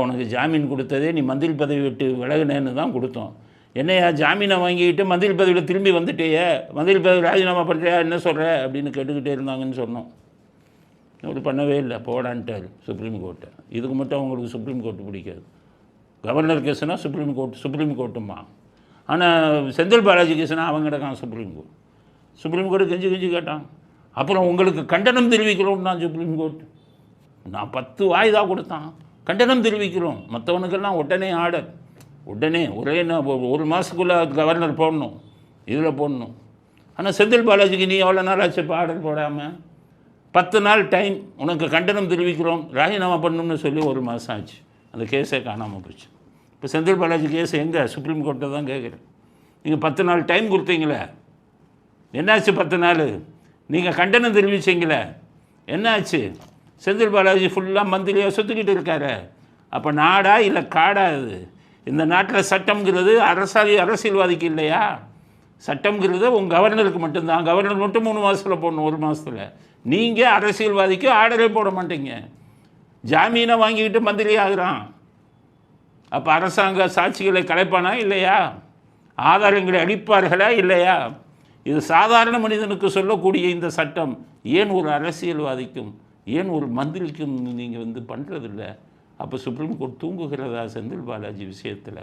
உனக்கு ஜாமீன் கொடுத்ததே நீ மந்திரி பதவி விட்டு விலகுனேன்னு தான் கொடுத்தோம். என்னையா ஜாமீனை வாங்கிக்கிட்டு மந்திரி பதவியில் திரும்பி வந்துட்டேயே, மந்திரி பதவி ராஜினாமா பண்ணுறியா, என்ன சொல்கிற அப்படின்னு கேட்டுக்கிட்டே இருந்தாங்கன்னு சொன்னோம். அப்படி பண்ணவே இல்லை, போடான்ட்டார் சுப்ரீம் கோர்ட்டை. இதுக்கு மட்டும் அவங்களுக்கு சுப்ரீம் கோர்ட்டு பிடிக்காது. கவர்னர் கேஸ்னால் சுப்ரீம் கோர்ட்டுமா. ஆனால் செந்தில் பாலாஜி கேஸ்னால் அவங்க கிடக்கான் சுப்ரீம் கோர்ட்டு கெஞ்சி கேட்டான். அப்புறம் உங்களுக்கு கண்டனம் தெரிவிக்கிறோம் தான் சுப்ரீம் கோர்ட். நான் 10 வாய்தா கொடுத்தான், கண்டனம் தெரிவிக்கிறோம். மற்றவனுக்கெல்லாம் உடனே ஆர்டர், உடனே ஒரே 1 மாதத்துக்குள்ளே கவர்னர் போடணும், இதில் போடணும். ஆனால் செந்தில் பாலாஜிக்கு நீ எவ்வளோ நாள் ஆச்சு இப்போ ஆர்டர் போடாமல்? 10 நாள் டைம், உனக்கு கண்டனம் தெரிவிக்கிறோம், ராஜினாமா பண்ணணும்னு சொல்லி 1 மாதம் ஆச்சு. அந்த கேஸே காணாமல் போச்சு. இப்போ செந்தில் பாலாஜி கேஸ் எங்கே? சுப்ரீம் கோர்ட்டை தான் கேட்குறேன். நீங்கள் 10 நாள் டைம் கொடுத்தீங்களே, என்னாச்சு? 10 நாள் நீங்கள் கண்டனம் தெரிவிச்சிங்களே, என்னாச்சு? செந்தில் பாலாஜி ஃபுல்லாக மந்திரியாக சுற்றிக்கிட்டு இருக்காரு. அப்போ நாடா இல்லை காடா? இது இந்த நாட்டில் சட்டம்ங்கிறது அரசியல்வாதிக்கு இல்லையா? சட்டம்ங்கிறது உங்கள் கவர்னருக்கு மட்டும்தான். கவர்னர் மட்டும் 3 மாதத்தில் போடணும், 1 மாதத்தில். நீங்கள் அரசியல்வாதிக்கு ஆர்டரே போட மாட்டீங்க. ஜாமீனை வாங்கிக்கிட்டு மந்திரி ஆகுறான். அப்போ அரசாங்க சாட்சிகளை கலைப்பானா இல்லையா? ஆதாரங்களை அளிப்பார்களா இல்லையா? இது சாதாரண மனிதனுக்கு சொல்லக்கூடிய இந்த சட்டம் ஏன் ஒரு அரசியல்வாதிக்கும், ஏன் ஒரு மந்திரிக்கும் நீங்கள் பண்ணுறதில்ல? அப்போ சுப்ரீம் கோர்ட் தூங்குகிறதா செந்தில் பாலாஜி விஷயத்தில்?